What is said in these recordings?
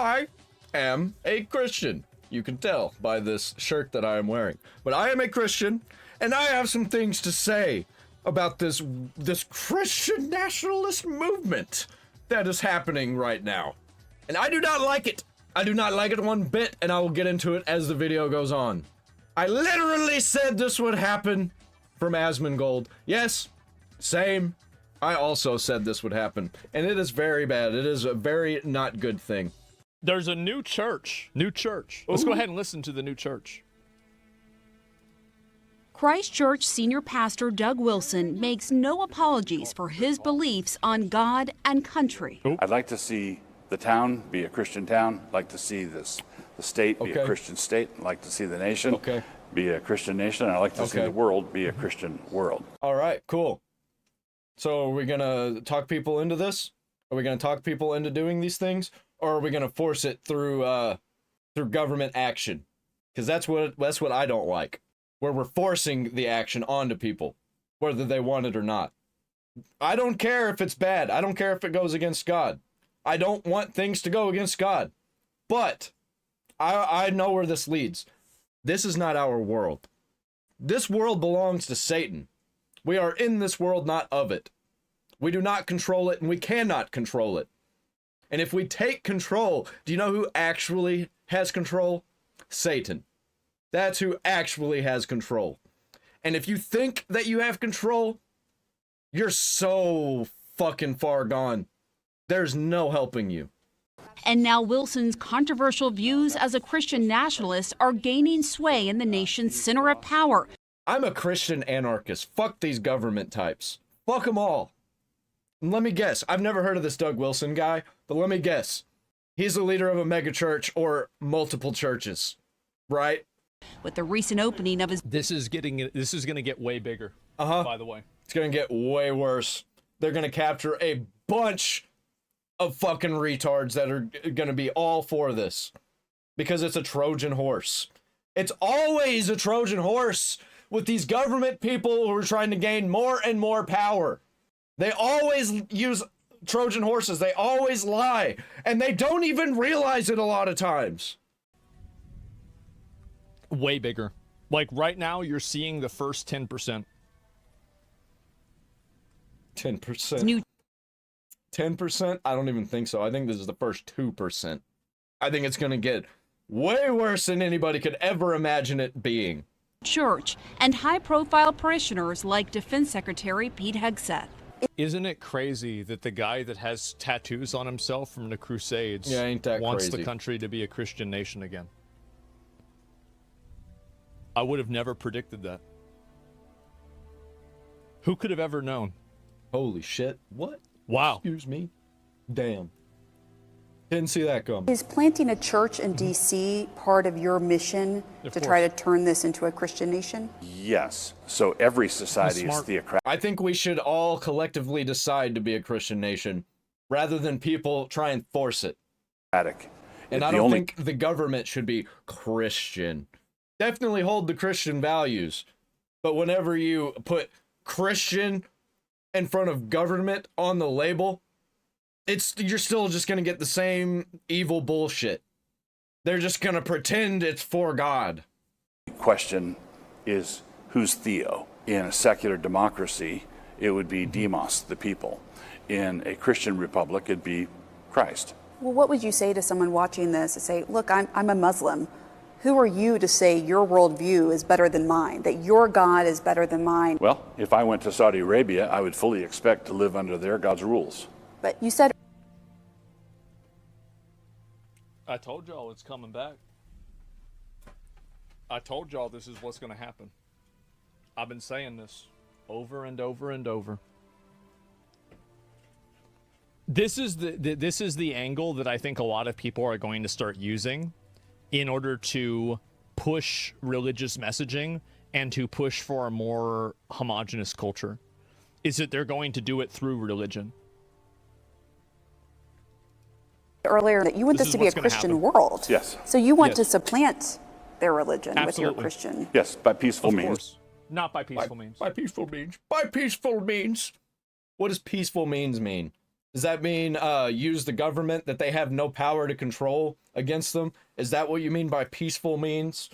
I am a Christian. You can tell by this shirt that I am wearing. But I am a Christian, and I have some things to say about this Christian nationalist movement that is happening right now. And I do not like it. I do not like it one bit, and I will get into it as the video goes on. I literally said this would happen from Asmongold. Yes, same. I also said this would happen, and it is very bad. It is a very not good thing. There's a new church. Let's go ahead and listen to the new church. Christchurch senior pastor Doug Wilson makes no apologies for his beliefs on God and country. I'd like to see the town be a Christian town. I'd like to see the state be a Christian state. I'd like to see the nation be a Christian nation. And I'd like to see the world be a Christian world. All right, cool. So are we gonna talk people into this? Are we gonna talk people into doing these things? Or are we gonna force it through government action? Because that's what I don't like. Where we're forcing the action onto people, whether they want it or not. I don't care if it's bad. I don't care if it goes against God. I don't want things to go against God. But I know where this leads. This is not our world. This world belongs to Satan. We are in this world, not of it. We do not control it, and we cannot control it. And if we take control, do you know who actually has control? Satan. That's who actually has control. And if you think that you have control, you're so fucking far gone. There's no helping you. And now Wilson's controversial views as a Christian nationalist are gaining sway in the nation's center of power. I'm a Christian anarchist. Fuck these government types. Fuck them all. And let me guess. I've never heard of this Doug Wilson guy, but let me guess. He's the leader of a megachurch or multiple churches, right? With the recent opening of his... This is going to get way bigger, by the way. It's going to get way worse. They're going to capture a bunch of fucking retards that are going to be all for this. Because it's a Trojan horse. It's always a Trojan horse with these government people who are trying to gain more and more power. They always use Trojan horses. They always lie. And they don't even realize it a lot of times. Way bigger. Like right now, you're seeing the first 10%. 10%? 10%? I don't even think so. I think this is the first 2%. I think it's going to get way worse than anybody could ever imagine it being. Church and high-profile parishioners like Defense Secretary Pete Hegseth. Isn't it crazy that the guy that has tattoos on himself from the Crusades wants the country to be a Christian nation again? I would have never predicted that. Who could have ever known? Holy shit. What? Wow. Excuse me. Damn. Didn't see that come. Is planting a church in D.C. part of your mission to try to turn this into a Christian nation? Yes. So every society is theocratic. I think we should all collectively decide to be a Christian nation rather than people try and force it. And I don't think the government should be Christian. Definitely hold the Christian values, but whenever you put Christian in front of government on the label, you're still just gonna get the same evil bullshit. They're just gonna pretend it's for God. The question is, who's Theo? In a secular democracy, it would be demos, the people. In a Christian republic, it'd be Christ. Well, what would you say to someone watching this and say, look, I'm a Muslim. Who are you to say your worldview is better than mine, that your God is better than mine? Well, if I went to Saudi Arabia, I would fully expect to live under their God's rules. But you said... I told y'all it's coming back. I told y'all this is what's going to happen. I've been saying this over and over and over. This is the angle that I think a lot of people are going to start using in order to push religious messaging and to push for a more homogenous culture, is that they're going to do it through religion. Earlier that you want this to be a Christian world. Yes. So you want to supplant their religion with your Absolutely. Christian. Yes, by peaceful means. Not by peaceful means. By peaceful means. By peaceful means. What does peaceful means mean? Does that mean use the government that they have no power to control against them? Is that what you mean by peaceful means?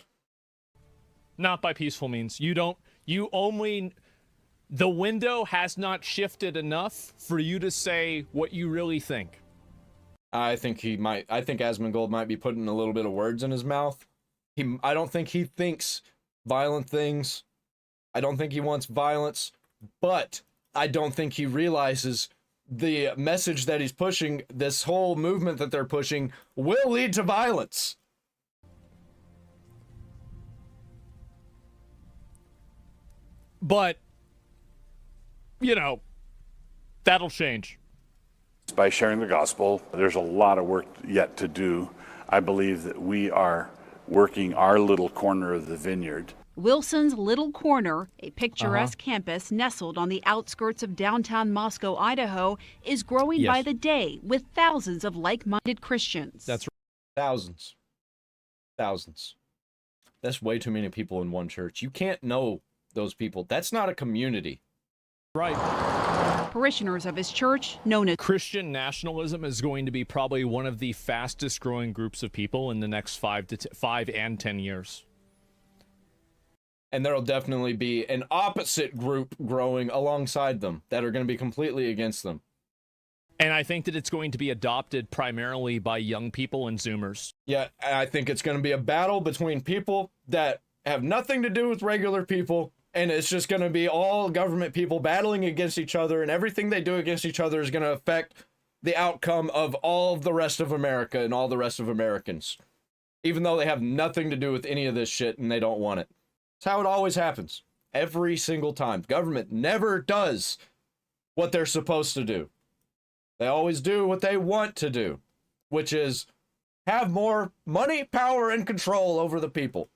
Not by peaceful means. The window has not shifted enough for you to say what you really think. I think Asmongold might be putting a little bit of words in his mouth. I don't think he thinks violent things. I don't think he wants violence, but I don't think he realizes the message that he's pushing, this whole movement that they're pushing, will lead to violence. But, you know, that'll change. By sharing the gospel, there's a lot of work yet to do. I believe that we are working our little corner of the vineyard. Wilson's Little Corner, a picturesque campus nestled on the outskirts of downtown Moscow, Idaho, is growing by the day with thousands of like-minded Christians. That's right. Thousands. That's way too many people in one church. You can't know those people. That's not a community. Right. Parishioners of his church, known as Christian nationalism, is going to be probably one of the fastest growing groups of people in the next 5 and 10 years. And there'll definitely be an opposite group growing alongside them that are going to be completely against them. And I think that it's going to be adopted primarily by young people and Zoomers. Yeah, I think it's going to be a battle between people that have nothing to do with regular people, and it's just going to be all government people battling against each other, and everything they do against each other is going to affect the outcome of all of the rest of America and all the rest of Americans, even though they have nothing to do with any of this shit and they don't want it. It's how it always happens. Every single time. Government never does what they're supposed to do. They always do what they want to do, which is have more money, power, and control over the people.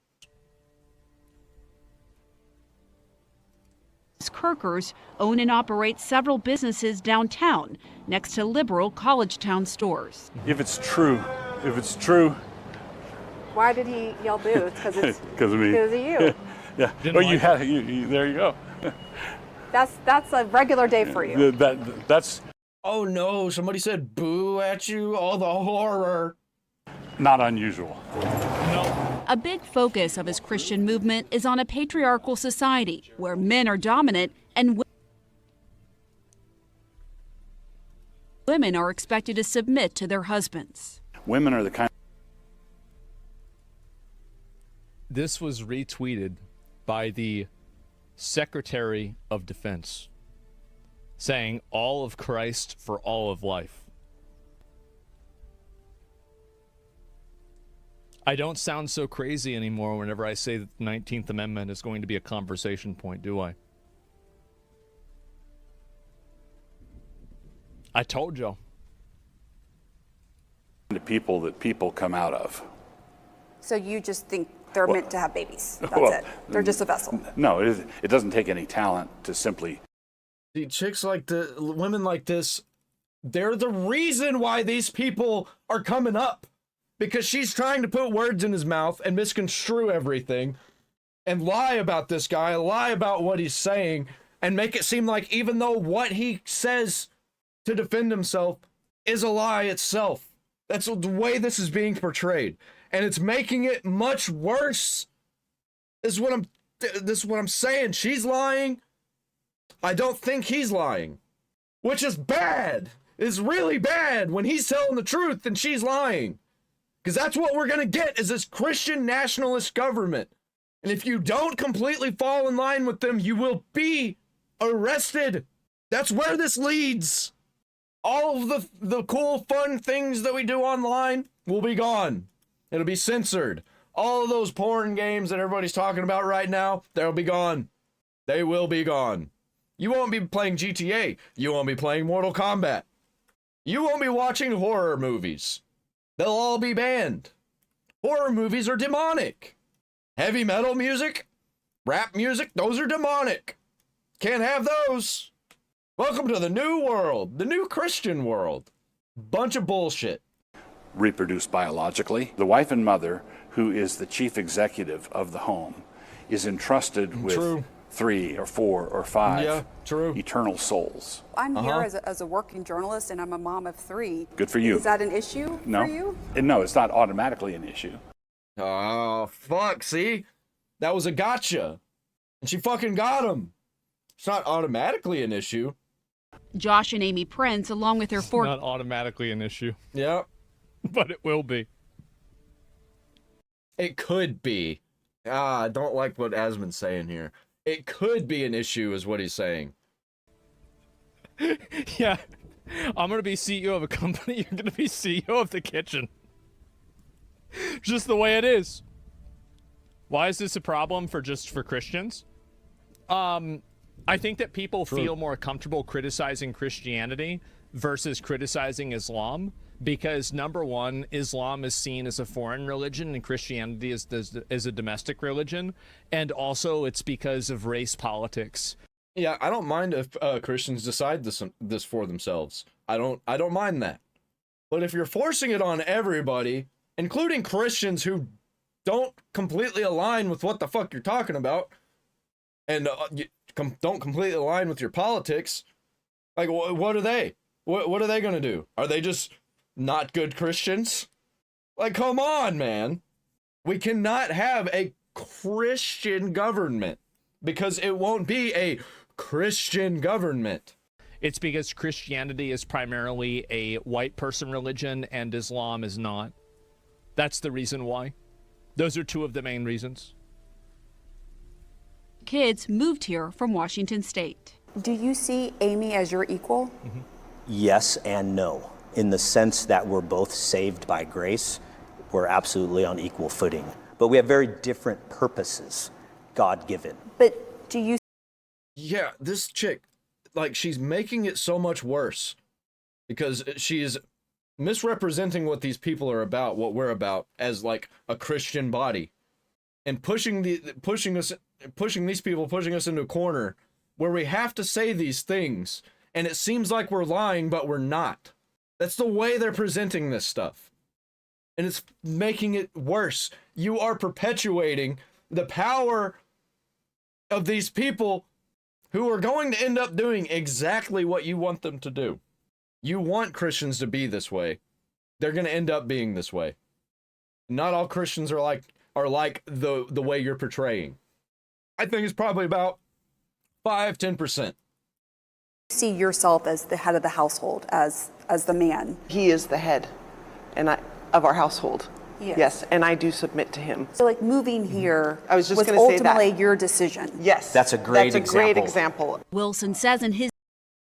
Kirkers own and operate several businesses downtown next to liberal college town stores. If it's true. Why did he yell boo? Because it's because of me. Because of you. Yeah. Didn't Well, like there you go. That's a regular day for you. That's Oh no, somebody said boo at you? Oh, the horror. not unusual. No. A big focus of his Christian movement is on a patriarchal society where men are dominant and women are expected to submit to their husbands. Women are the kind. This was retweeted by the Secretary of Defense, saying all of Christ for all of life. I don't sound so crazy anymore whenever I say that the 19th Amendment is going to be a conversation point, do I? I told you. The people that people come out of. So you just think they're meant to have babies. That's well, it. They're just a vessel. No, it doesn't take any talent to simply. See, chicks like the women like this, they're the reason why these people are coming up. Because she's trying to put words in his mouth and misconstrue everything and lie about this guy, lie about what he's saying, and make it seem like even though what he says to defend himself is a lie itself. That's the way this is being portrayed. And it's making it much worse. This is what I'm saying. She's lying. I don't think he's lying. Which is bad. It's really bad when he's telling the truth and she's lying. Because that's what we're going to get is this Christian nationalist government. And if you don't completely fall in line with them, you will be arrested. That's where this leads. All of the cool, fun things that we do online will be gone. It'll be censored. All of those porn games that everybody's talking about right now, they'll be gone. They will be gone. You won't be playing GTA. You won't be playing Mortal Kombat. You won't be watching horror movies. They'll all be banned. Horror movies are demonic. Heavy metal music, rap music, those are demonic. Can't have those. Welcome to the new world, the new Christian world. Bunch of bullshit. Reproduce biologically. The wife and mother, who is the chief executive of the home, is entrusted with 3 or 4 or 5 yeah, true. eternal souls. I'm here as a working journalist, and I'm a mom of 3. Good for you. Is that an issue No. for you? No, it's not automatically an issue. Oh, fuck, see? That was a gotcha. And she fucking got him. It's not automatically an issue. Josh and Amy Prince, along with their 4 Not automatically an issue. Yeah. But it will be. It could be. I don't like what Asmon's saying here. It could be an issue is what he's saying. Yeah. I'm going to be CEO of a company. You're going to be CEO of the kitchen. Just the way it is. Why is this a problem for Christians? I think that people feel more comfortable criticizing Christianity versus criticizing Islam because, number one, Islam is seen as a foreign religion and Christianity is a domestic religion, and also it's because of race politics. Yeah, I don't mind if Christians decide this for themselves. I don't mind that. But if you're forcing it on everybody, including Christians who don't completely align with what the fuck you're talking about, and don't completely align with your politics, like, what are they? What are they gonna do? Are they just not good Christians? Like, come on, man. We cannot have a Christian government because it won't be a Christian government. It's because Christianity is primarily a white person religion and Islam is not. That's the reason why. Those are 2 of the main reasons. kids moved here from Washington State. Do you see Amy as your equal? Mm-hmm. Yes and no, in the sense that we're both saved by grace. We're absolutely on equal footing, but we have very different purposes, God-given. But do you? Yeah, this chick, like, she's making it so much worse because she's misrepresenting what these people are about, what we're about, as like a Christian body, and pushing these people us into a corner where we have to say these things, and it seems like we're lying, but we're not. That's the way they're presenting this stuff. And it's making it worse. You are perpetuating the power of these people who are going to end up doing exactly what you want them to do. You want Christians to be this way. They're going to end up being this way. Not all Christians are like the way you're portraying. I think it's probably about 5-10%. See yourself as the head of the household, as the man. He is the head of our household. Yes, and I do submit to him. So, like, moving here I was just was going to say that. ultimately your decision. Yes, That's a great example. Wilson says in his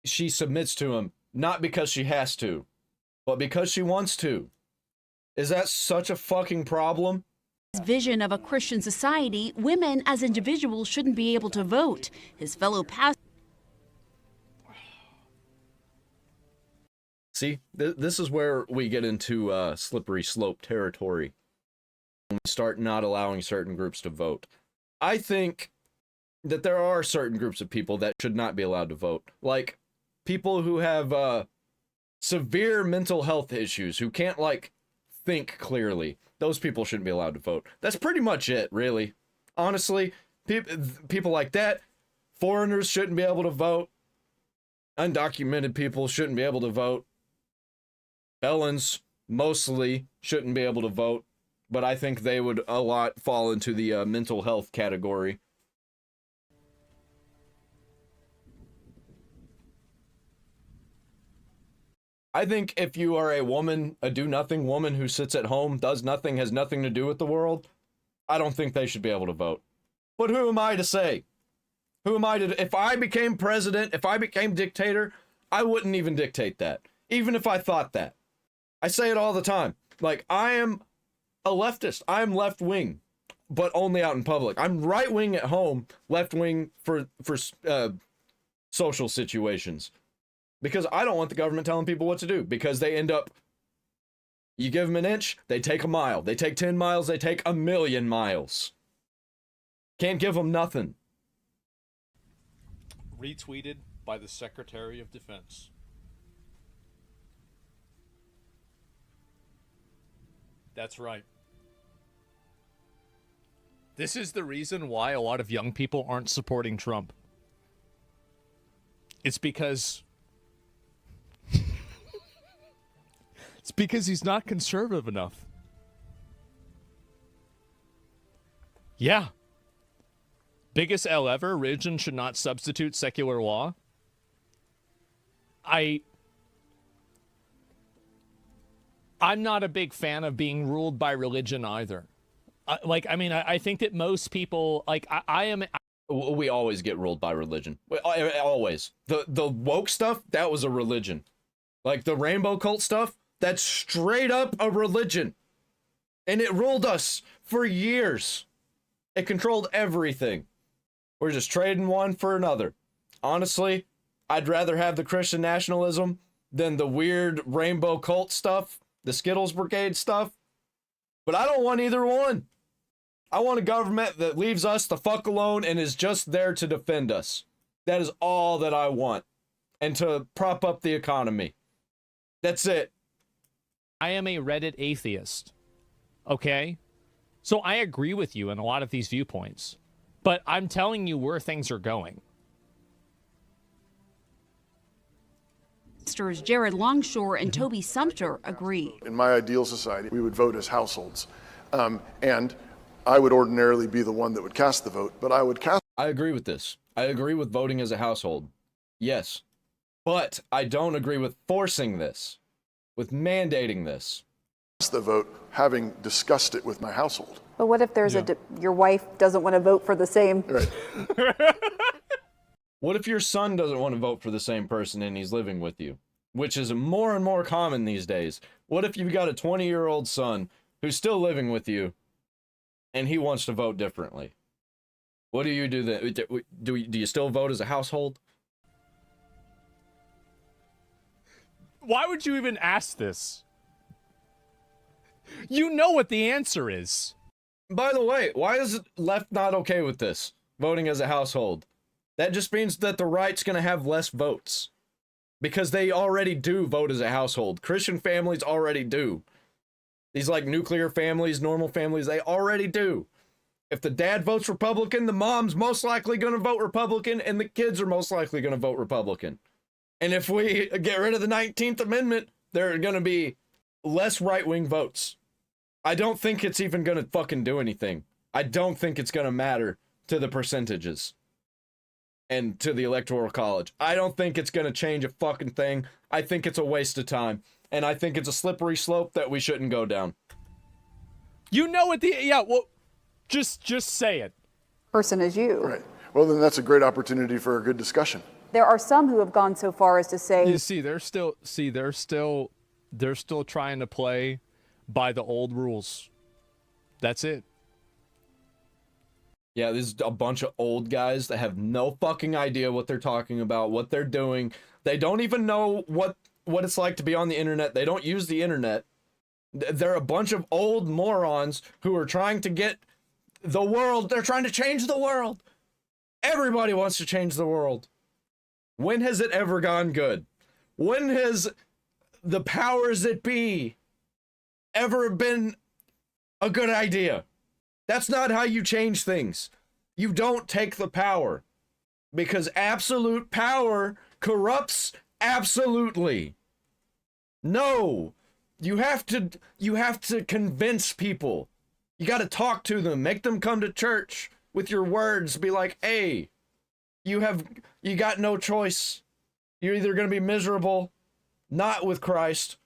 She submits to him, not because she has to, but because she wants to. Is that such a fucking problem? vision of a Christian society, women as individuals shouldn't be able to vote. His fellow pastor. See, this is where we get into slippery slope territory. When we start not allowing certain groups to vote. I think that there are certain groups of people that should not be allowed to vote. Like, people who have severe mental health issues, who can't, like, think clearly. Those people shouldn't be allowed to vote. That's pretty much it, really. Honestly, people like that, foreigners shouldn't be able to vote. Undocumented people shouldn't be able to vote. Felons mostly shouldn't be able to vote, but I think they would a lot fall into the mental health category. I think if you are a woman, a do-nothing woman who sits at home, does nothing, has nothing to do with the world, I don't think they should be able to vote. But who am I to say? Who am I to... If I became president, if I became dictator, I wouldn't even dictate that. Even if I thought that. I say it all the time. Like, I am a leftist. I'm left-wing, but only out in public. I'm right-wing at home, left-wing for social situations. Because I don't want the government telling people what to do. Because they end up... You give them an inch, they take a mile. They take 10 miles, they take 1,000,000 miles. Can't give them nothing. Retweeted by the Secretary of Defense. That's right. This is the reason why a lot of young people aren't supporting Trump. It's because he's not conservative enough. Yeah. Biggest L ever, religion should not substitute secular law. I'm not a big fan of being ruled by religion either. I think that most people, we always get ruled by religion. Always. The woke stuff, that was a religion. Like the rainbow cult stuff, that's straight up a religion. And it ruled us for years. It controlled everything. We're just trading one for another. Honestly, I'd rather have the Christian nationalism than the weird rainbow cult stuff, the Skittles Brigade stuff. But I don't want either one. I want a government that leaves us the fuck alone and is just there to defend us. That is all that I want. And to prop up the economy. That's it. I am a Reddit atheist. Okay? So I agree with you in a lot of these viewpoints. But I'm telling you where things are going. Pastors Jared Longshore and Toby Sumter agree. In my ideal society, we would vote as households. And I would ordinarily be the one that would cast the vote, but I would cast... I agree with this. I agree with voting as a household. Yes. But I don't agree with forcing this, with mandating this. The vote, having discussed it with my household. But what if there's your wife doesn't want to vote for the same? Right. What if your son doesn't want to vote for the same person and he's living with you? Which is more and more common these days. What if you've got a 20-year-old son who's still living with you and he wants to vote differently? What do you do then? Do you still vote as a household? Why would you even ask this? You know what the answer is. By the way, why is left not okay with this? Voting as a household. That just means that the right's going to have less votes. Because they already do vote as a household. Christian families already do. These like nuclear families, normal families, they already do. If the dad votes Republican, the mom's most likely going to vote Republican, and the kids are most likely going to vote Republican. And if we get rid of the 19th Amendment, there are going to be less right-wing votes. I don't think it's even going to fucking do anything. I don't think it's going to matter to the percentages and to the Electoral College. I don't think it's going to change a fucking thing. I think it's a waste of time. And I think it's a slippery slope that we shouldn't go down. You know what just say it. Person is you. Right. Well, then that's a great opportunity for a good discussion. There are some who have gone so far as to say... You see, they're still trying to play by the old rules. That's it. Yeah, this is a bunch of old guys that have no fucking idea what they're talking about, what they're doing. They don't even know what it's like to be on the internet. They don't use the internet. They're a bunch of old morons who are trying to get the world. They're trying to change the world. Everybody wants to change the world. When has it ever gone good? When has the powers that be ever been a good idea? That's not how you change things. You don't take the power, because absolute power corrupts absolutely. No, you have to convince people. You got to talk to them, make them come to church with your words. Be like, hey, you got no choice. You're either going to be miserable, not with Christ,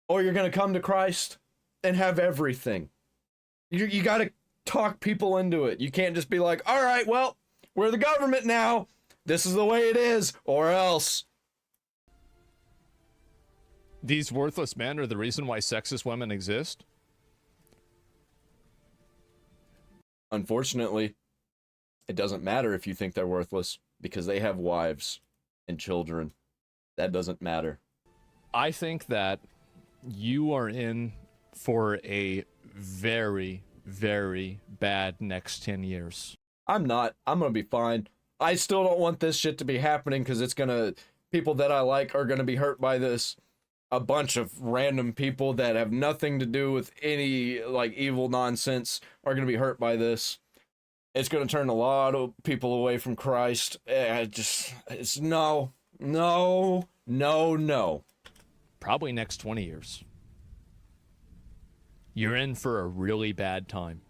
or you're going to come to Christ and have everything. You got to talk people into it. You can't just be like, all right, well, we're the government now. This is the way it is, or else. These worthless men are the reason why sexist women exist? Unfortunately, it doesn't matter if you think they're worthless, because they have wives and children. That doesn't matter. I think that you are in for a very, very bad next 10 years. I'm not. I'm going to be fine. I still don't want this shit to be happening, because it's going to... People that I like are going to be hurt by this. a bunch of random people that have nothing to do with any like evil nonsense are going to be hurt by this. It's going to turn a lot of people away from Christ. It's no. Probably next 20 years. You're in for a really bad time.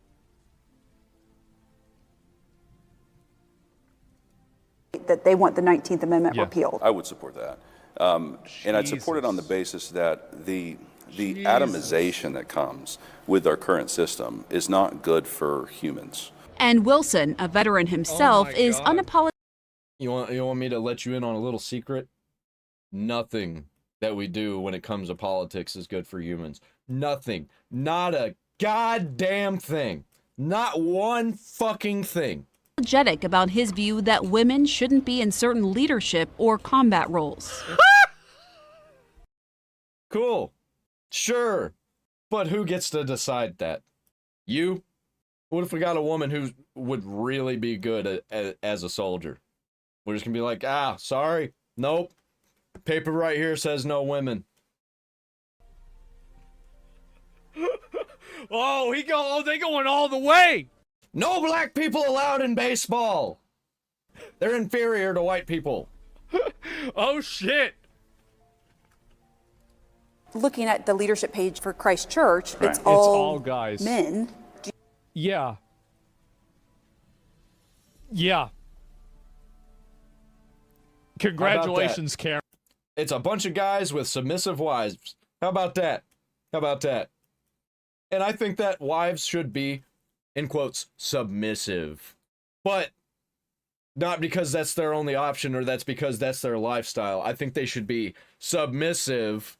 That they want the 19th Amendment repealed. I would support that. And I'd support it on the basis that the atomization that comes with our current system is not good for humans. And Wilson, a veteran himself, is unapologetic. You want me to let you in on a little secret? Nothing that we do when it comes to politics is good for humans. Nothing. Not a goddamn thing. Not one fucking thing. About his view that women shouldn't be in certain leadership or combat roles. Cool. Sure. But who gets to decide that? You? What if we got a woman who would really be good as a soldier? We're just gonna be like, sorry. Nope. Paper right here says no women. They going all the way. No black people allowed in baseball. They're inferior to white people. Oh, shit. Looking at the leadership page for Christ Church, Right. it's all guys. men. Yeah. Yeah. Congratulations, Karen. It's a bunch of guys with submissive wives. How about that? And I think that wives should be, in quotes, submissive. But not because that's their only option or that's because that's their lifestyle. I think they should be submissive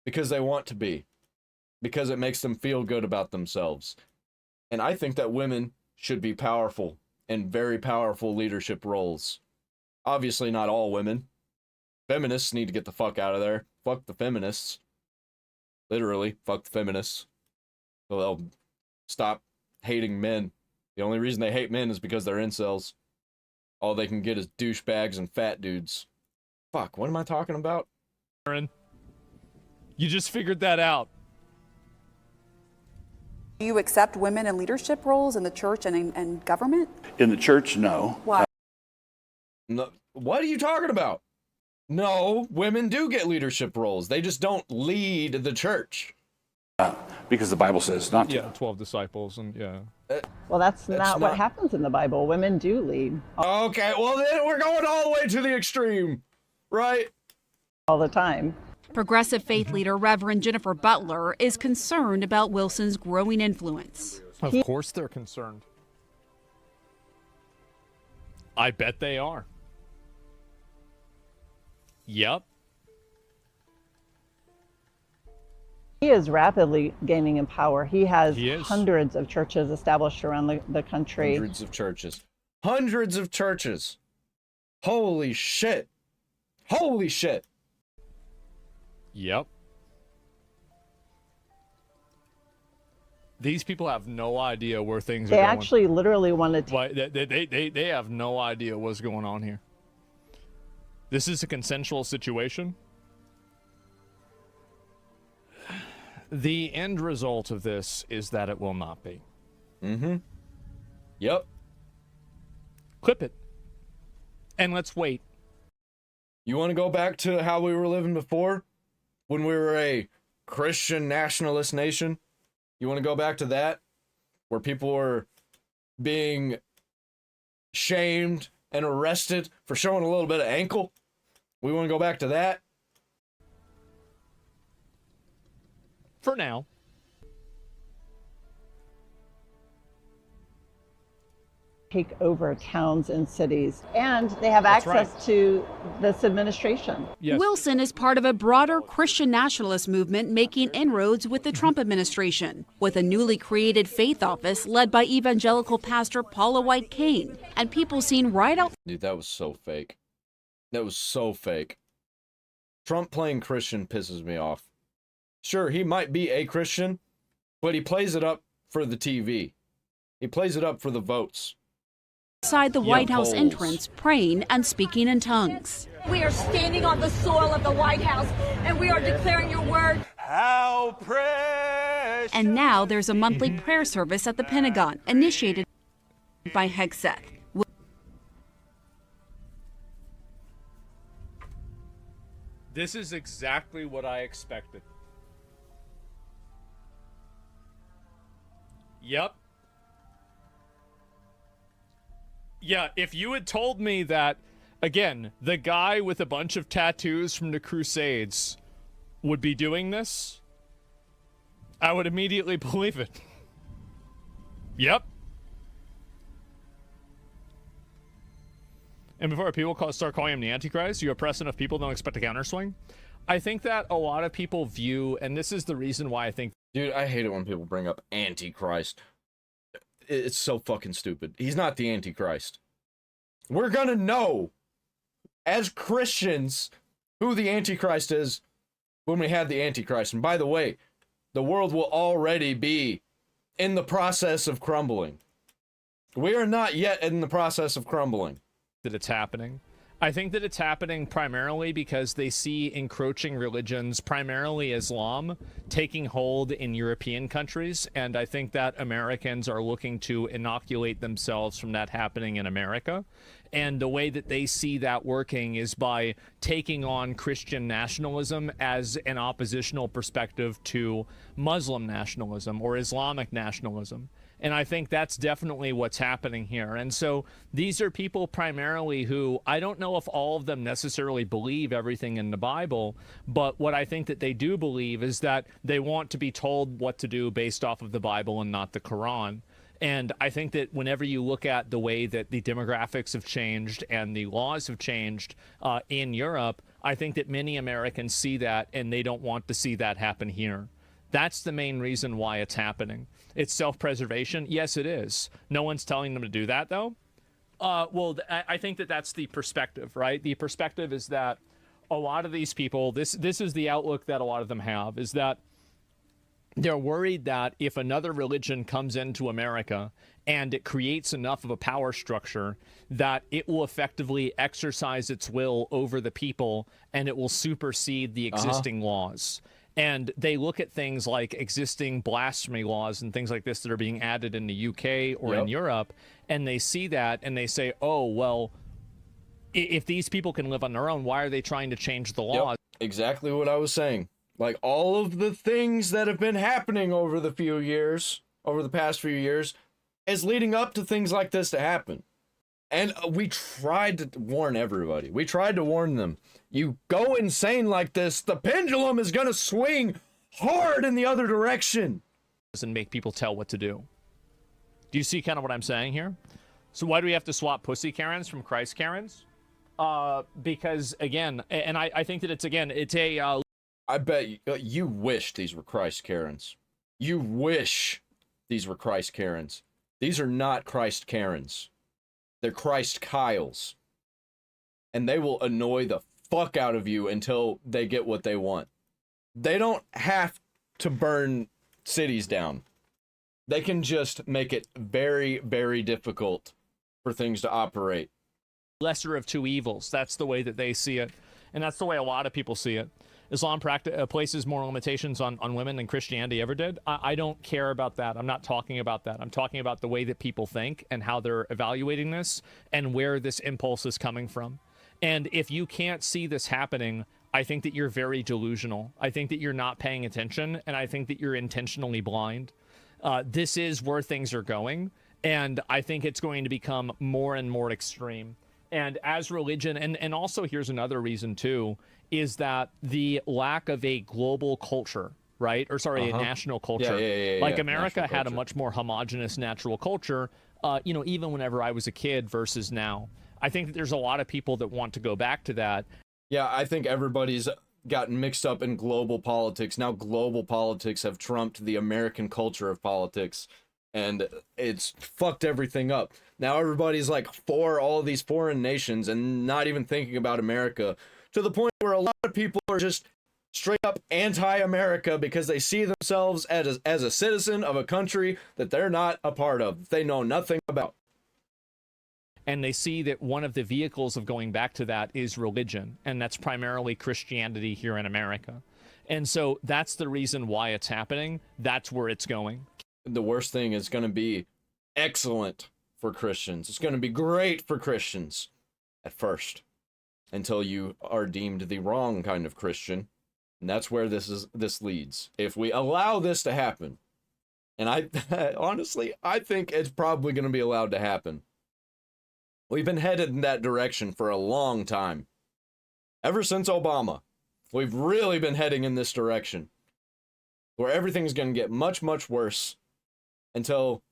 because they want to be. Because it makes them feel good about themselves. And I think that women should be powerful in very powerful leadership roles. Obviously not all women. Feminists need to get the fuck out of there. Fuck the feminists. Literally, fuck the feminists. So they'll stop hating men. The only reason they hate men is because they're incels. All they can get is douchebags and fat dudes. Fuck, what am I talking about? Aaron, you just figured that out. Do you accept women in leadership roles in the church and government? In the church, no. Why? No, what are you talking about? No, women do get leadership roles. They just don't lead the church. Because the Bible says not to. Yeah, 12 disciples and yeah. Well, that's not what happens in the Bible. Women do lead. Okay, well then we're going all the way to the extreme, right? All the time. Progressive faith leader Reverend Jennifer Butler is concerned about Wilson's growing influence. Of course they're concerned. I bet they are. Yep. He is rapidly gaining in power. He has hundreds of churches established around the country. Hundreds of churches. Hundreds of churches. Holy shit. Holy shit. Yep. These people have no idea where things are going. They actually literally wanted to... They have no idea what's going on here. This is a consensual situation. The end result of this is that it will not be. Mm-hmm. Yep. Clip it. And let's wait. You want to go back to how we were living before? When we were a Christian nationalist nation? You want to go back to that? Where people were being shamed and arrested for showing a little bit of ankle? We want to go back to that? For now. Take over towns and cities, and they have access to this administration. Yes. Wilson is part of a broader Christian nationalist movement making inroads with the Trump administration, with a newly created faith office led by evangelical pastor Paula White Cain, and people seen right out. Dude, that was so fake. That was so fake. Trump playing Christian pisses me off. Sure, he might be a Christian, but he plays it up for the TV. He plays it up for the votes. outside the White House entrance, praying and speaking in tongues. We are standing on the soil of the White House, and we are declaring your word. How precious. And now there's a monthly prayer service at the Pentagon, initiated by Hegseth. This is exactly what I expected. Yep. Yeah, if you had told me that, again, the guy with a bunch of tattoos from the Crusades would be doing this, I would immediately believe it. Yep. And before people start calling him the Antichrist, you oppress enough people, don't expect a counterswing. I think that a lot of people view, and this is the reason why I think... Dude, I hate it when people bring up Antichrist. It's so fucking stupid. He's not the Antichrist. We're gonna know, as Christians, who the Antichrist is when we have the Antichrist. And by the way, the world will already be in the process of crumbling. We are not yet in the process of crumbling. That it's happening. I think that it's happening primarily because they see encroaching religions, primarily Islam, taking hold in European countries, and I think that Americans are looking to inoculate themselves from that happening in America. And the way that they see that working is by taking on Christian nationalism as an oppositional perspective to Muslim nationalism or Islamic nationalism. And I think that's definitely what's happening here. And so these are people primarily who, I don't know if all of them necessarily believe everything in the Bible, but what I think that they do believe is that they want to be told what to do based off of the Bible and not the Quran. And I think that whenever you look at the way that the demographics have changed and the laws have changed in Europe, I think that many Americans see that and they don't want to see that happen here. That's the main reason why it's happening. It's self-preservation. Yes, it is. No one's telling them to do that, though. Well, I think that that's the perspective, right? The perspective is that a lot of these people, this is the outlook that a lot of them have, is that they're worried that if another religion comes into America and it creates enough of a power structure that it will effectively exercise its will over the people and it will supersede the existing laws. And they look at things like existing blasphemy laws and things like this that are being added in the UK or in Europe, and they see that and they say, oh, well, if these people can live on their own, why are they trying to change the laws? Exactly what I was saying. Like, all of the things that have been happening over the past few years, is leading up to things like this to happen. And we tried to warn everybody. We tried to warn them. You go insane like this, the pendulum is going to swing hard in the other direction. And make people tell what to do. Do you see kind of what I'm saying here? So why do we have to swap pussy Karens from Christ Karens? Because, again, and I think that it's a... I bet you wish these were Christ Karens. You wish these were Christ Karens. These are not Christ Karens. They're Christ Kyles. And they will annoy the fuck out of you until they get what they want. They don't have to burn cities down. They can just make it very, very difficult for things to operate. Lesser of two evils. That's the way that they see it. And that's the way a lot of people see it. Islam places more limitations on women than Christianity ever did. I don't care about that. I'm not talking about that. I'm talking about the way that people think and how they're evaluating this and where this impulse is coming from. And if you can't see this happening, I think that you're very delusional. I think that you're not paying attention, and I think that you're intentionally blind. This is where things are going, and I think it's going to become more and more extreme. And as religion, and also here's another reason too, is that the lack of a global culture, right? Or sorry, a national culture. Like America had a much more homogenous natural culture, even whenever I was a kid versus now. I think that there's a lot of people that want to go back to that. Yeah, I think everybody's gotten mixed up in global politics. Now global politics have trumped the American culture of politics, and it's fucked everything up. Now everybody's like for all these foreign nations and not even thinking about America, to the point where a lot of people are just straight up anti-America because they see themselves as a citizen of a country that they're not a part of, they know nothing about. and they see that one of the vehicles of going back to that is religion, and that's primarily Christianity here in America. And so that's the reason why it's happening. That's where it's going. The worst thing is going to be excellent for Christians. It's going to be great for Christians at first, until you are deemed the wrong kind of Christian. And that's where this leads. If we allow this to happen, and I honestly, I think it's probably going to be allowed to happen. We've been headed in that direction for a long time. Ever since Obama, we've really been heading in this direction, where everything's going to get much, much worse until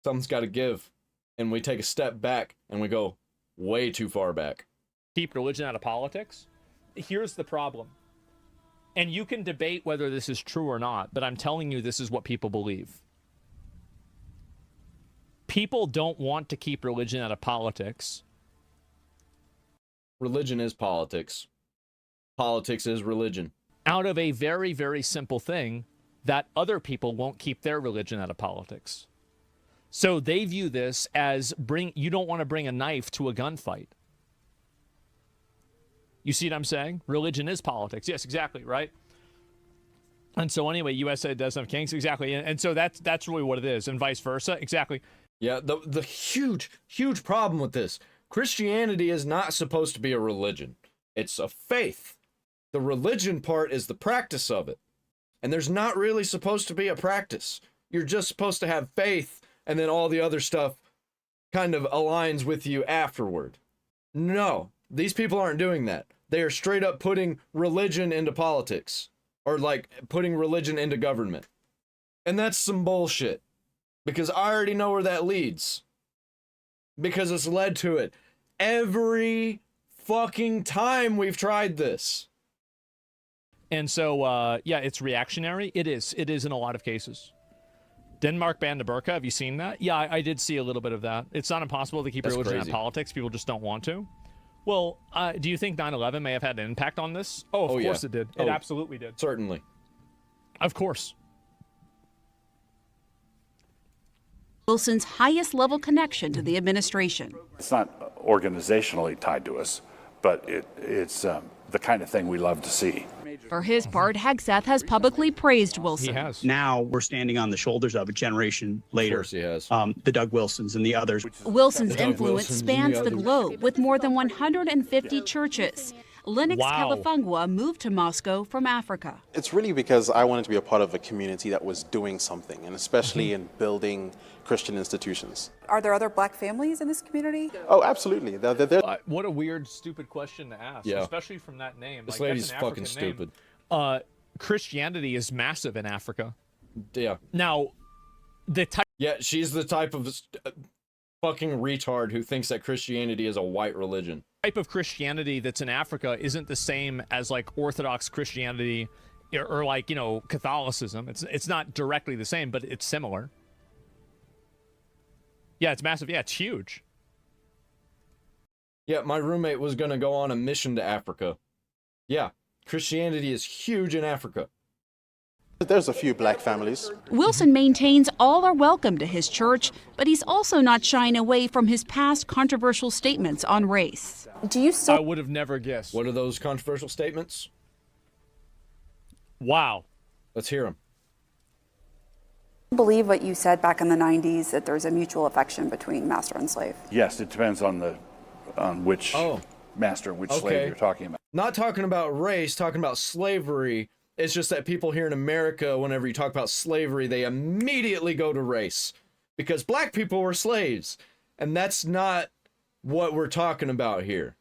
something's got to give, and we take a step back, and we go way too far back. Keep religion out of politics? Here's the problem. And you can debate whether this is true or not, but I'm telling you this is what people believe. People don't want to keep religion out of politics. Religion is politics. Politics is religion. Out of a very, very simple thing, that other people won't keep their religion out of politics. So they view this as you don't want to bring a knife to a gunfight. You see what I'm saying? Religion is politics. Yes, exactly, right? And so anyway, USA doesn't have kings, exactly. And so that's really what it is, and vice versa, exactly. Yeah, the huge, huge problem with this, Christianity is not supposed to be a religion. It's a faith. The religion part is the practice of it. And there's not really supposed to be a practice. You're just supposed to have faith, and then all the other stuff kind of aligns with you afterward. No, these people aren't doing that. They are straight up putting religion into politics, or like putting religion into government. And that's some bullshit, because I already know where that leads, because it's led to it every fucking time we've tried this. And so, yeah, it's reactionary. It is in a lot of cases. Denmark banned the burqa. Have you seen that? Yeah, I did see a little bit of that. It's not impossible to keep religion out of politics. People just don't want to. Well, do you think 9/11 may have had an impact on this? Oh, of course it did. It absolutely did. Certainly. Of course. Wilson's highest level connection to the administration. It's not organizationally tied to us, but it's the kind of thing we love to see. For his part, Hegseth has publicly praised Wilson. He has. Now we're standing on the shoulders of a generation later. Of course he has. The Doug Wilsons and the others. Wilson's influence spans the globe with more than 150 churches. Lennox Kalafangwa moved to Moscow from Africa. It's really because I wanted to be a part of a community that was doing something, and especially in building Christian institutions. Are there other black families in this community? Oh, absolutely. What a weird, stupid question to ask, especially from that name. This lady's fucking stupid. Christianity is massive in Africa. Yeah. Now, yeah, she's the type of fucking retard who thinks that Christianity is a white religion. Type of Christianity that's in Africa isn't the same as like Orthodox Christianity or like, you know, Catholicism. It's not directly the same, but it's similar. Yeah, it's massive. Yeah, it's huge. Yeah, my roommate was going to go on a mission to Africa. Yeah, Christianity is huge in Africa. There's a few black families. Wilson maintains all are welcome to his church, but he's also not shying away from his past controversial statements on race. Do you still... I would have never guessed. What are those controversial statements? Wow. Let's hear them. Believe what you said back in the 90s, that there's a mutual affection between master and slave? Yes, it depends on which master and which slave you're talking about. Not talking about race, talking about slavery. It's just that people here in America, whenever you talk about slavery, they immediately go to race because black people were slaves. And that's not what we're talking about here.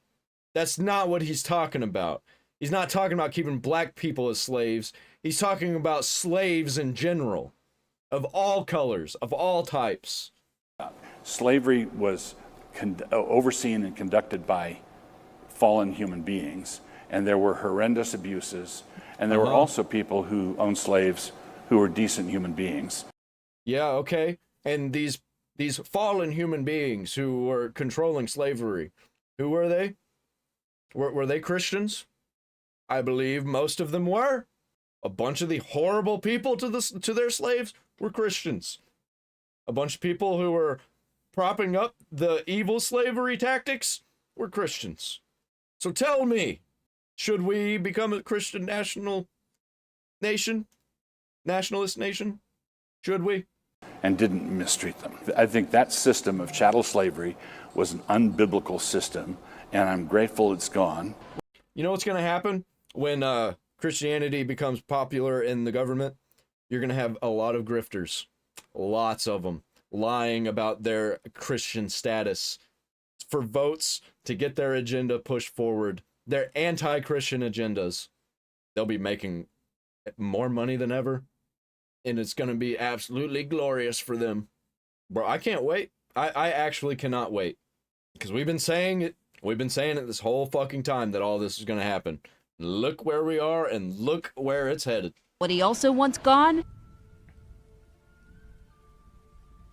That's not what he's talking about. He's not talking about keeping black people as slaves. He's talking about slaves in general, of all colors, of all types. Slavery was overseen and conducted by fallen human beings, and there were horrendous abuses. And there were also people who owned slaves who were decent human beings. Yeah, okay. And these fallen human beings who were controlling slavery, who were they? Were they Christians? I believe most of them were. A bunch of the horrible people to their slaves were Christians. A bunch of people who were propping up the evil slavery tactics were Christians. So tell me, should we become a Christian national nation? Nationalist nation? Should we? And didn't mistreat them. I think that system of chattel slavery was an unbiblical system, and I'm grateful it's gone. You know what's going to happen when Christianity becomes popular in the government? You're going to have a lot of grifters, lots of them, lying about their Christian status for votes to get their agenda pushed forward, their anti-Christian agendas. They'll be making more money than ever, and it's going to be absolutely glorious for them. Bro, I can't wait. I actually cannot wait, because we've been saying it this whole fucking time that all this is going to happen. Look where we are, and look where it's headed. What he also wants gone?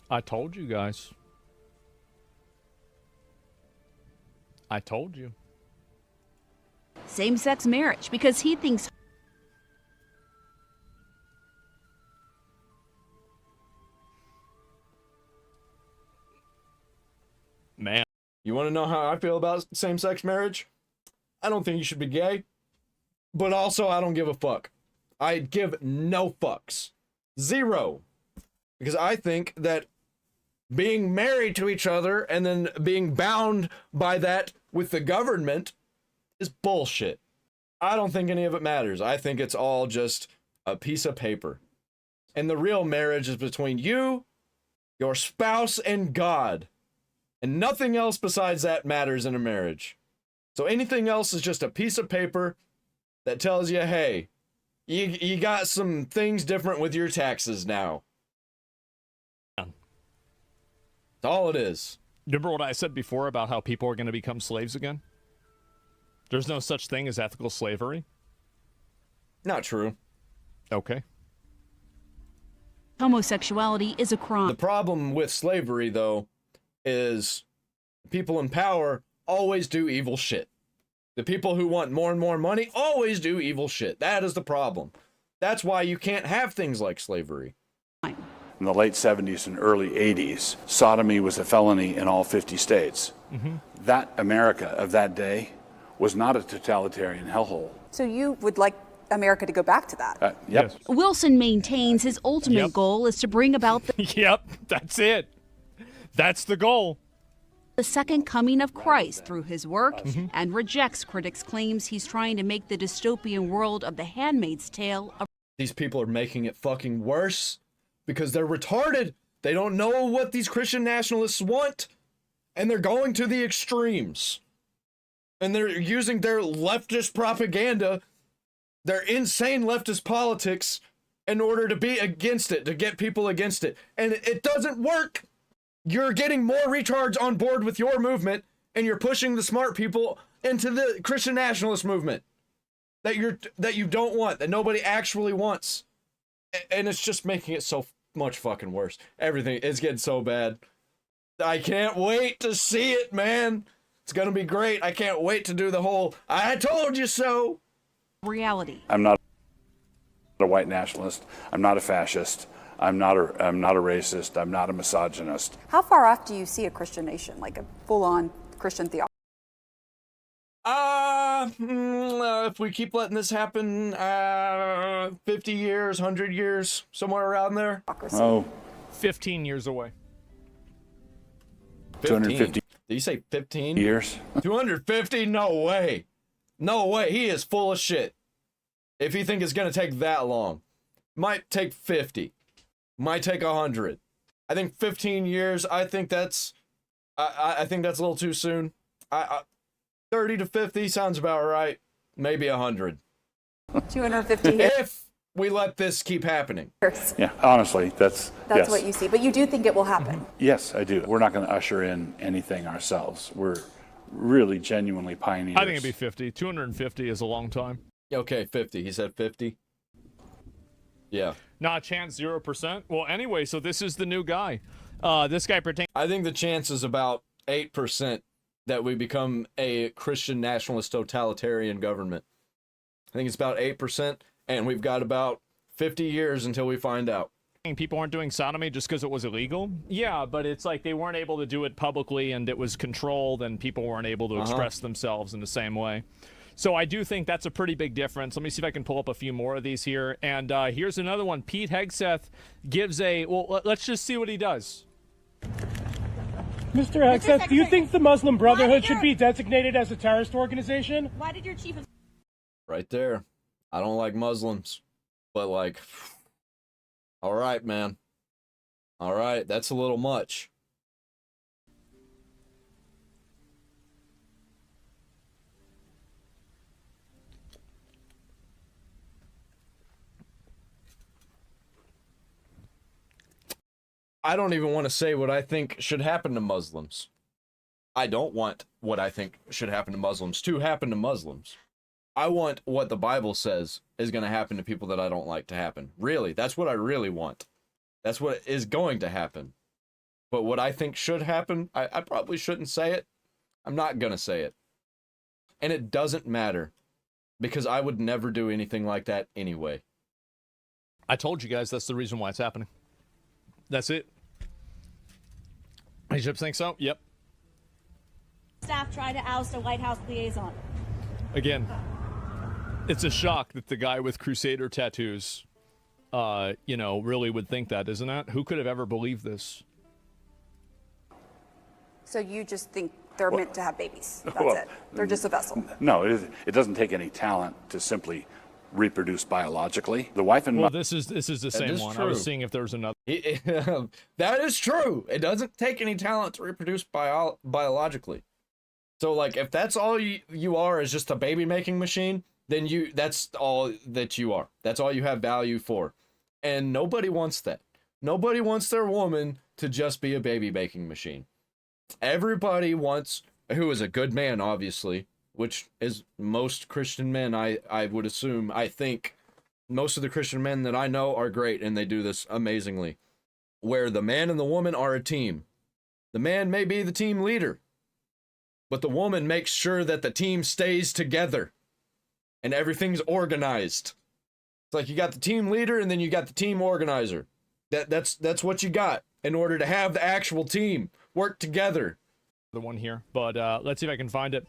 I told you guys. I told you. Same-sex marriage, because he thinks man. You want to know how I feel about same-sex marriage? I don't think you should be gay, but also I don't give a fuck. I give no fucks. Zero. Because I think that being married to each other and then being bound by that with the government is bullshit. I don't think any of it matters. I think it's all just a piece of paper. And the real marriage is between you, your spouse, and God. And nothing else besides that matters in a marriage. So anything else is just a piece of paper that tells you, hey, you got some things different with your taxes now. That's all it is. Remember what I said before about how people are going to become slaves again? There's no such thing as ethical slavery? Not true. Okay. homosexuality is a crime. The problem with slavery, though, is people in power always do evil shit. The people who want more and more money always do evil shit. That is the problem. That's why you can't have things like slavery. In the late 70s and early 80s, sodomy was a felony in all 50 states. Mm-hmm. That America of that day was not a totalitarian hellhole. So you would like America to go back to that? Yep. Yes. Wilson maintains his ultimate goal is to bring about the Yep, that's it. That's the goal. The second coming of Christ through his work, and rejects critics' claims he's trying to make the dystopian world of The Handmaid's Tale a These people are making it fucking worse because they're retarded. They don't know what these Christian nationalists want, and they're going to the extremes. And they're using their leftist propaganda, their insane leftist politics, in order to be against it, to get people against it. And it doesn't work. You're getting more retards on board with your movement, and you're pushing the smart people into the Christian nationalist movement that you don't want, that nobody actually wants. And it's just making it so much fucking worse. Everything is getting so bad. I can't wait to see it, man. It's gonna be great. I can't wait to do the whole "I told you so" reality. I'm not a white nationalist. I'm not a fascist. I'm not a racist. I'm not a misogynist. How far off do you see a Christian nation, like a full-on Christian theology? If we keep letting this happen, 50 years, 100 years, somewhere around there. Oh, 15 years away. 250 Did you say 15 years? 250? No way. No way. He is full of shit. If you think it's going to take that long, might take 50. Might take 100. I think 15 years. I think that's I think that's a little too soon. 30 to 50 sounds about right. Maybe 100. 250 years. If we let this keep happening. Yeah, honestly, that's yes. What you see. But you do think it will happen? Yes, I do. We're not going to usher in anything ourselves. We're really genuinely pioneers. I think it'd be 50. 250 is a long time. Okay, 50. He said 50. Yeah. Not a chance, 0%. Well, anyway, so this is the new guy. This guy pertains. I think the chance is about 8% that we become a Christian nationalist totalitarian government. I think it's about 8%, and we've got about 50 years until we find out. People aren't doing sodomy just because it was illegal? Yeah, but it's like they weren't able to do it publicly and it was controlled and people weren't able to express themselves in the same way. So I do think that's a pretty big difference. Let me see if I can pull up a few more of these here. And here's another one. Pete Hegseth gives a... Well, let's just see what he does. Mr. Hegseth, do you think the Muslim Brotherhood should be designated as a terrorist organization? Why did your chief of... Right there. I don't like Muslims, but like... All right, man. All right, that's a little much. I don't even want to say what I think should happen to Muslims. I don't want what I think should happen to Muslims to happen to Muslims. I want what the Bible says is going to happen to people that I don't like to happen. Really, that's what I really want. That's what is going to happen. But what I think should happen, I probably shouldn't say it. I'm not going to say it. And it doesn't matter, because I would never do anything like that anyway. I told you guys that's the reason why it's happening. That's it. Egypt think so? Yep. Staff try to oust a White House liaison. Again, it's a shock that the guy with Crusader tattoos, really would think that, isn't it? Who could have ever believed this? So you just think they're meant to have babies? That's it. They're just a vessel. No, it doesn't take any talent to simply reproduce biologically. The wife and well, this is the same one. True. I was seeing if there was another. That is true. It doesn't take any talent to reproduce biologically. So, like, if that's all you are is just a baby making machine, then that's all that you are. That's all you have value for. And nobody wants that. Nobody wants their woman to just be a baby making machine. Everybody wants, who is a good man, obviously, which is most Christian men, I would assume. I think most of the Christian men that I know are great, and they do this amazingly, where the man and the woman are a team. The man may be the team leader, but the woman makes sure that the team stays together and everything's organized. It's like you got the team leader and then you got the team organizer. That's what you got in order to have the actual team work together. The one here, but let's see if I can find it.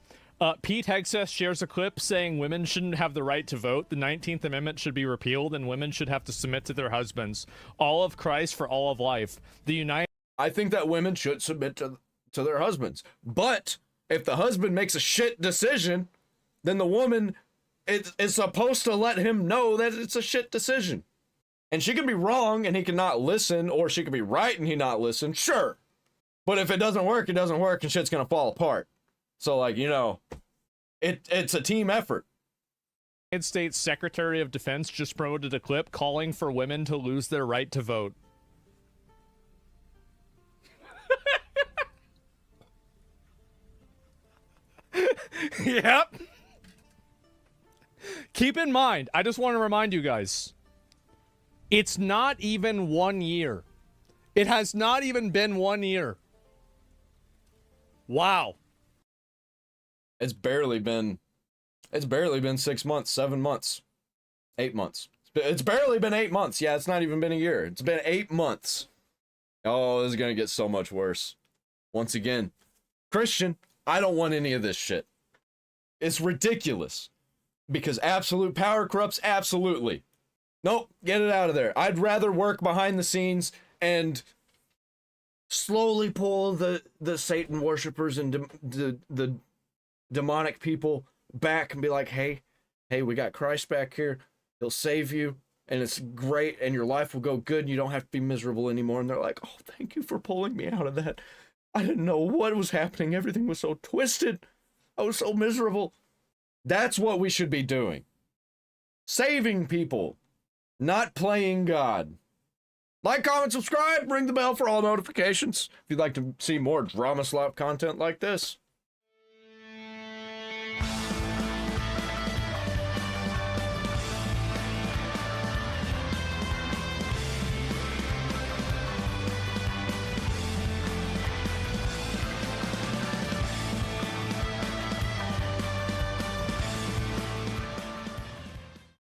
Pete Hegseth shares a clip saying women shouldn't have the right to vote. The 19th Amendment should be repealed and women should have to submit to their husbands. All of Christ for all of life. I think that women should submit to their husbands. But if the husband makes a shit decision, then the woman is supposed to let him know that it's a shit decision. And she can be wrong and he can not listen, or she can be right and he not listen, sure. But if it doesn't work, it doesn't work and shit's gonna fall apart. So, like, it's a team effort. United States Secretary of Defense just promoted a clip calling for women to lose their right to vote. Yep. Keep in mind, I just want to remind you guys, it's not even 1 year. It has not even been 1 year. Wow. It's barely been 6 months, 7 months, 8 months. It's barely been 8 months. Yeah, it's not even been a year. It's been 8 months. Oh, this is going to get so much worse. Once again, Christian, I don't want any of this shit. It's ridiculous. Because absolute power corrupts absolutely. Nope, get it out of there. I'd rather work behind the scenes and slowly pull the Satan worshipers and the demonic people back and be like, hey, we got Christ back here. He'll save you, and it's great, and your life will go good, and you don't have to be miserable anymore. And they're like, oh, thank you for pulling me out of that. I didn't know what was happening. Everything was so twisted. I was so miserable. That's what we should be doing. Saving people, not playing God. Like, comment, subscribe, ring the bell for all notifications if you'd like to see more drama slop content like this.